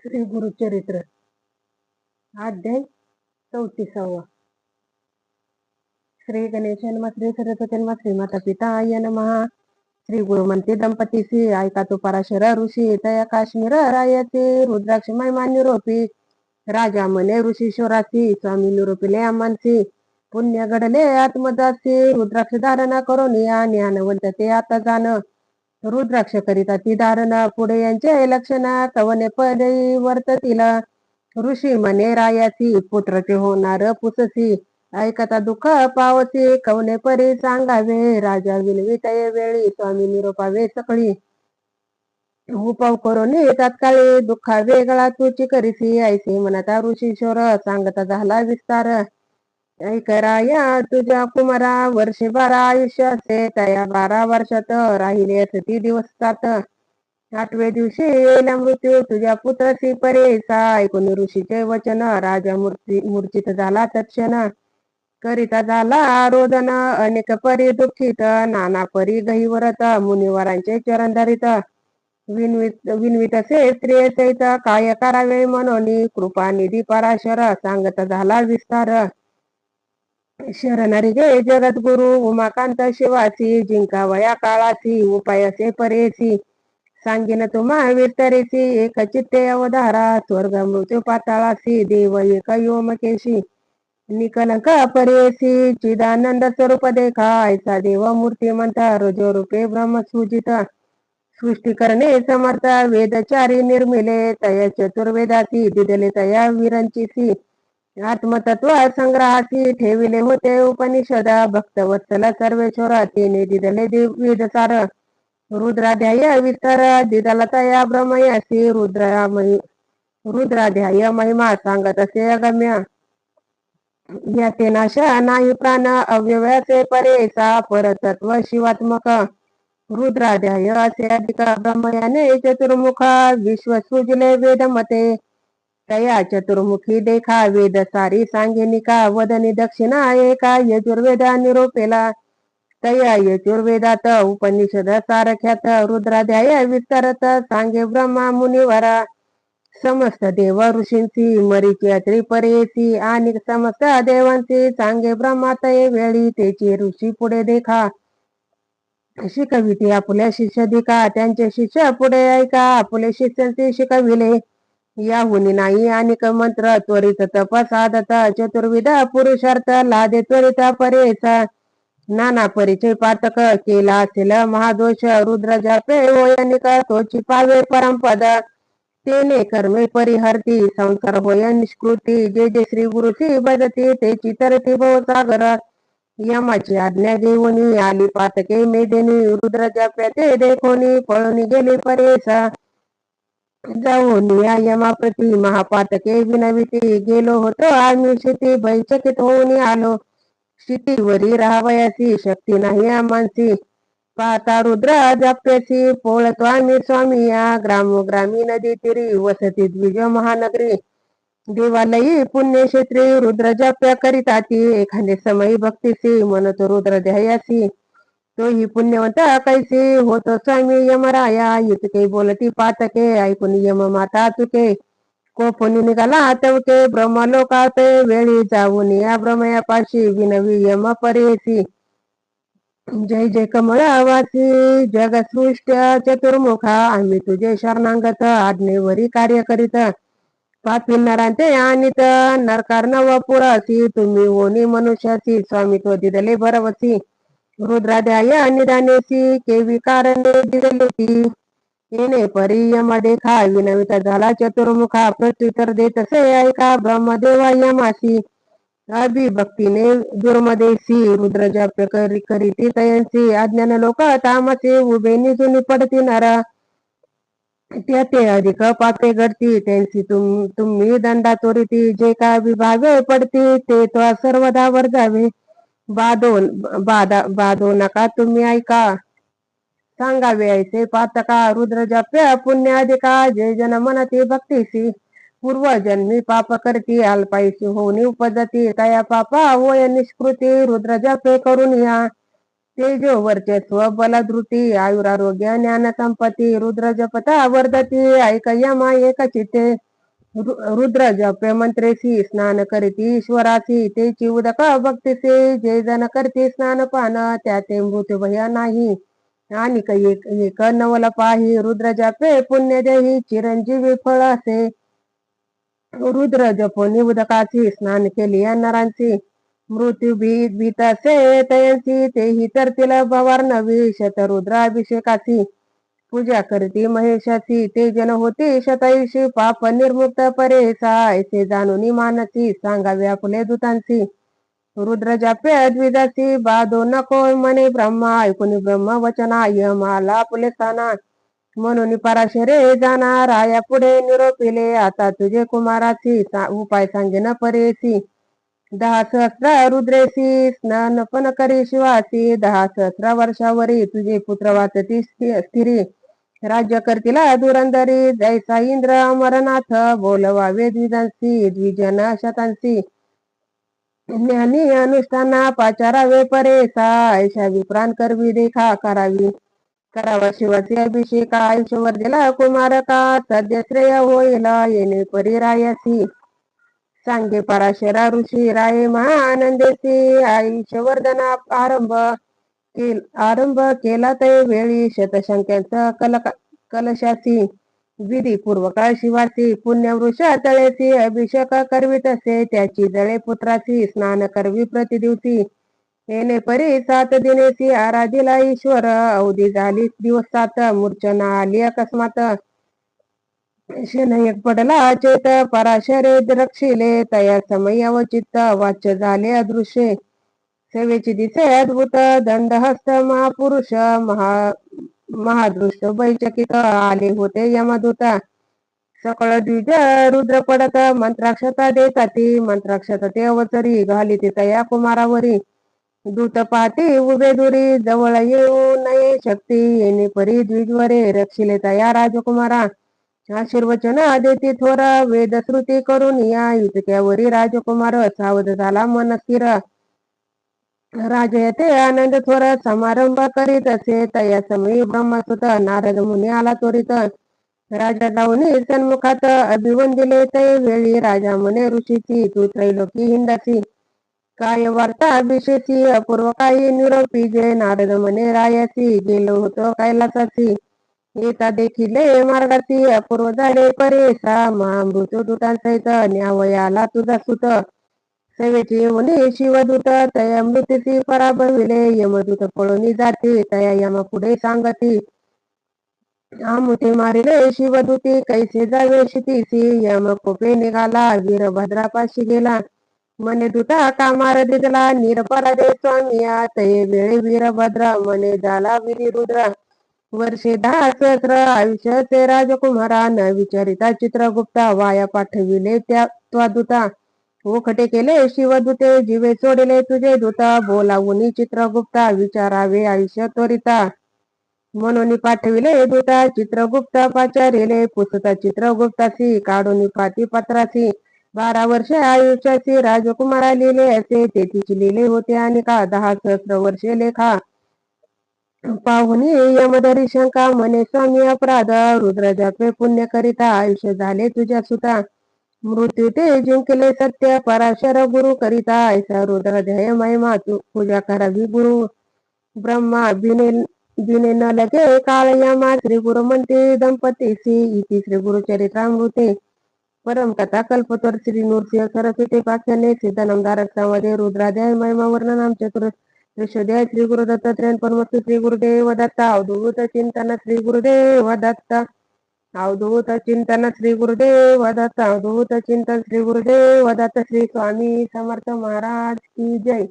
श्री गुरुचरित्र अध्याय 34. श्री गणेश नमः, श्री सरस्वती नमः, श्री माता पिताय नमः. श्री गुरुमंती दंपतीसी ऐका तो पराशर ऋषी तया काश्मीर रायाचे रुद्राक्ष महिमा निरोपी राजा म्हणे ऋषीश्वरासी स्वामी निरोपिले आमांसी पुण्य घडले आत्मदासी रुद्राक्ष धारणा करून या ज्ञानवंत ते आता जाण रुद्राक्ष करिता ती धारणा पुढे यांचे लक्षण कवने परिवर्ततील ऋषी म्हणे रायासी पुत्रचे होणार पुससी ऐकता दुःख पावसी कवने परी सांगावे राजा विनवितये वेळी स्वामी निरोपावे सकळी उपाव करून तात्काळी दुःखा वेगळा तुची करीसी ऐसे म्हणता ऋषीश्वर सांगता झाला विस्तार ऐक राया तुझ्या कुमारा वर्षे 12 आयुष्य असे तया 12 वर्षात राहिले असती दिवस 7 8व्या दिवशी येईल मृत्यू तुझ्या पुत्रसी परेसा ऐकून ऋषीचे वचन राजा मूर्छित झाला तत्क्षण करिता झाला रोदन अनेक परी दुःखित नाना परी गहिवरत मुनिवरांचे चरण धरित विनवित असे स्त्रिय सहित काय करावे म्हणून कृपा निधी पराशर सांगत झाला विस्तार शरणरी गे जगद्गुरु उमाकांत शिवासी जिंकावया काळासी उपायसे परेसी सांगेन तुम्हा विस्तरेसी एक चित्ते अवधारा स्वर्ग मृत्यू पाताळासी देव एक योमकेशी निकलंक परेसी चिदानंद स्वरूप देखा ऐसा देव मूर्तिमंत रजो रूपे ब्रह्मसूजित सृष्टी करणे समर्थ वेदचारी निर्मिले तया चतुर्वेदासी दिदले तया विरंचीसी आत्मतत्व संग्रहासी ठेविले होते उपनिषद भक्तवत्सल सर्वेश्वर तिने दिदले वेदसार रुद्राध्याय विस्तार दिदला तया ब्रह्मयासी रुद्राध्याय महिमा सांगत असे अगम्य याचे नाश नाही प्राण अव्यव्याचे परेसा परतत्व शिवात्मक रुद्राध्याय असे अधिक ब्रह्मयाने चतुर्मुख विश्व सुजले वेदमते तया चतुर्मुखी देखा वेद सारी सांगेनिका वदनी दक्षिणा एका यजुर्वेदा निरोपेला तया यजुर्वेदात उपनिषद सारख्यात रुद्राध्याय विस्तारत सांगे ब्रह्मा मुनिवरा समस्त देव ऋषींची मरीची त्रिपरेसी आणि समस्त देवांची सांगे ब्रह्मातये वेळी तेची ऋषी पुढे देखा शिकविती आपुल्या शिष्य दिका त्यांचे शिष्य पुढे ऐका आपुले शिष्यांचे शिकविले याहुनी नाही अनेक मंत्र त्वरित तप साधत चतुर्विध पुरुषार्थ लादे त्वरित परेचा नाना परिचय पातक केला असेल महादोष रुद्र जापे होयनिक तोची पावे परमपद तेने कर्मे परिहरती संसार होय निष्कृती जे जे श्री गुरुची बदती तेची तरती भवसागर यमाची आज्ञा घेऊनी आली पातके मेदेनी रुद्र जाप्या ते देखोनी पळून गेली परेसा जाऊन या यमाप्रती महापातके विनविती गेलो होतो आम्ही शेती भयचकित होऊन आलो शितीवरी राहावयासी शक्ती नाही आमांसी पाहता रुद्र जाप्यासी पोळतो आम्ही स्वामी या ग्रामोग्रामी नदी तिरी वसती द्विज महानगरी देवालयी पुण्यक्षेत्री रुद्र जाप्या करिता ती एखादे समयी भक्तीसी म्हणतो रुद्र ध्यायासी तोही पुण्यवंत कैसी होतो स्वामी यमराया इतके बोलती पातके ऐकून यम माता चुके कोपणी निघाला तवके ब्रह्मलोकात वेळी जाऊन या ब्रह्मयापाशी विनवी यम परेसी जय जय कमळावासी जगसृष्ट चतुर्मुखा आम्ही तुझे शरणांगत आज्ञेवरी कार्य करीत पापी नरांते आणित नरकारनव पुरासी तुम्ही ओनी मनुष्यासी स्वामी तो दिदले भरवसी रुद्राध्याय निदानेसी केवी कारणे दिदले ती येणे परी यम देखा विनवित झाला चतुर्मुखा प्रत्युत्तर देत असे ऐका ब्रह्मदेवा यमासी अभिभक्तीने दुर्मदेशी रुद्र जाप्य करीती तयांसी अज्ञान लोक तामसे उभे निजून पडती नरा त्या ते अधिक पापे घडती त्यांची तुम्ही दंडा चोरीती जे का विभागे पडती ते तो सर्वदा वर जावे बाधो नका तुम्ही ऐका सांगावे ऐसे पातका रुद्र जाप्य पुण्य अधिका जे जन मनती भक्तीसी पूर्वजन्मी पाप करती अल्पायुषी होऊन उपजती तया पापा होय निष्कृती रुद्र जापे करून या तेजो वर्चस्व बलधृती आयुरारोग्य ज्ञान संपत्ती रुद्र जपता वर्धती ऐक यमा एक चित्ते रुद्र जप्य मंत्रेसी स्नान करीती ईश्वरासी तेची उदक भक्तीसे जे जन करते स्नान पान त्या ते मृत्यू भय नाही आणि एक नवल पाही रुद्र जपे पुण्य देही चिरंजीवी फळ असे रुद्र जपोनी उदकाची स्नान केली नरांची मृत्यू भीत असे तयांची तेही तर तिला भवार नवी शतरुद्राभिषेकाची पूजा करती महेशाची ते जन होती शतायुषी पाप निर्मुक्त परेसा ऐसे जाणून मानसी सांगावे आपले दूतांची रुद्र जापे द्विजाची बाधो नको म्हणे ब्रह्मा ऐकून ब्रह्म वचना यमाला आपले स्थाना म्हणून पराशरे जाणार आया पुढे निरोपिले आता तुझे कुमाराची उपाय सांगेन परेसी 10 सहस्र रुद्रेसी स्नान पण करी शिवासी 10 सहस्र वर्षावरी तुझे पुत्र वाचती स्थिरी राज्य करतीला धुरंधरी जैसा इंद्र अमरनाथ बोलवावे द्विजांसी द्विजन शतांसी ज्ञानी अनुष्ठाना पाचारावे परेसा ऐशा विप्राण करवी देखा करावा शिवाचे अभिषेक आयुष्यवर दिला कुमारका सध्या श्रेय होईल येणे परिरायासी सांगे पराशरा ऋषी राये महाआनंदेसी आयुष्यवर्धना आरंभ केला ते वेळी शतशंक्यांचा कलशाची विधीपूर्वक शिवासी पुण्यवृष तळेसी अभिषेक करवीत असे त्याची जळे पुत्राची स्नान करवी प्रतिदिवशी येणे परी 7 दिनेसी आराधिला ईश्वर अवधी झाली दिवस 7 मूर्छना आली अकस्मात एक पडला चेत पराशरे रक्षिले तया समय अवचित्त वाच्य झाले अदृश्य सेवेची दिसे अद्भुत दंडहस्त महापुरुष महादृष्ट बैचकित आले होते यमदूता सकळ द्विज रुद्र पडत मंत्राक्षता देताती मंत्राक्षता ते अवचरी घाली ते तया कुमारावरी दूत पाहती उभे दुरी जवळ येऊ नये शक्ती येणे परी द्विजवरे रक्षिले तया राजकुमारा आशीर्वचन देती थोर वेदश्रुती करून या युतक्यावरी राजकुमार सावध झाला मन स्थिर राजा येथे आनंद थोर समारंभ करीत असे तया समयी ब्रह्मसुत नारद मुनी आला त्वरित राजा जाऊन सन्मुखात अभिवंदिले ते वेळी राजा म्हणे ऋषीची तू त्रैलोकी हिंदाची काय वार्ता अभिषेची अपूर्व काही निरोपी जय नारद म्हणे रायाची गेलो होतो कैलासाची येता देखिले मार्गाची अपूर्व झाले परेसा महामृत्यू दूतांसहित न्यावयाला तुझा सुत सेवेची येऊनी शिवदूत तया मृत्यूची पराभविले यमदूत पळून जाते तया यम पुढे सांगती आमुते मारिले शिवदूती कैसे जावे शितीसी यम कोपे निघाला वीरभद्रापाशी गेला मने दूता कामार दिदला निरपराधे स्वामिया तये वेळे वीरभद्र मने झाला विनिरुद्र वर्षे 10 सहस्र आयुष्य ते राजकुमारा न विचारिता चित्रगुप्ता वाया पाठविले त्या दूता ओखटे केले शिवदूते जीवे सोडिले तुझे दूता बोलावून चित्रगुप्ता विचारावे आयुष्य त्वरिता म्हणून पाठविले दूता चित्रगुप्ता पाचारिले पुसता चित्रगुप्तासी काढून पाती पत्रासी 12 वर्षे आयुष्याची राजकुमारा लिहिले असे तेथीच लिहिले होते आणि का 10 सहस्र वर्षे लेखा पाहुनी यमधरी शंका म्हणे स्वामी अपराध रुद्र जपे पुण्य करिता आयुष्य झाले तुझ्या सुता मृत्यू ते जिंकले सत्य पराशर गुरु करिता ऐसा रुद्र ध्येय महिमा पूजा करावी गुरु ब्रह्मा बिने न लगे काळ यमा श्री गुरु म्हणते दंपतीसी इति श्री गुरुचरित्रामृते परम कथा कल्पतर श्री नृसिंह सरस्वती पाख्याने सिद्धनामधारक रुद्राध्याय महिमा वर्णनाम चतुर्दश श्री गुरु दत्तात्रयन परमस्तु श्री गुरुदेव दत्ता अवधूत चिंतन श्री गुरुदेव दत्ता अवधूत चिंतन श्री गुरुदेव दत्त अवधूत चिंतन श्री गुरुदेव दत्त श्री स्वामी समर्थ महाराज की जय।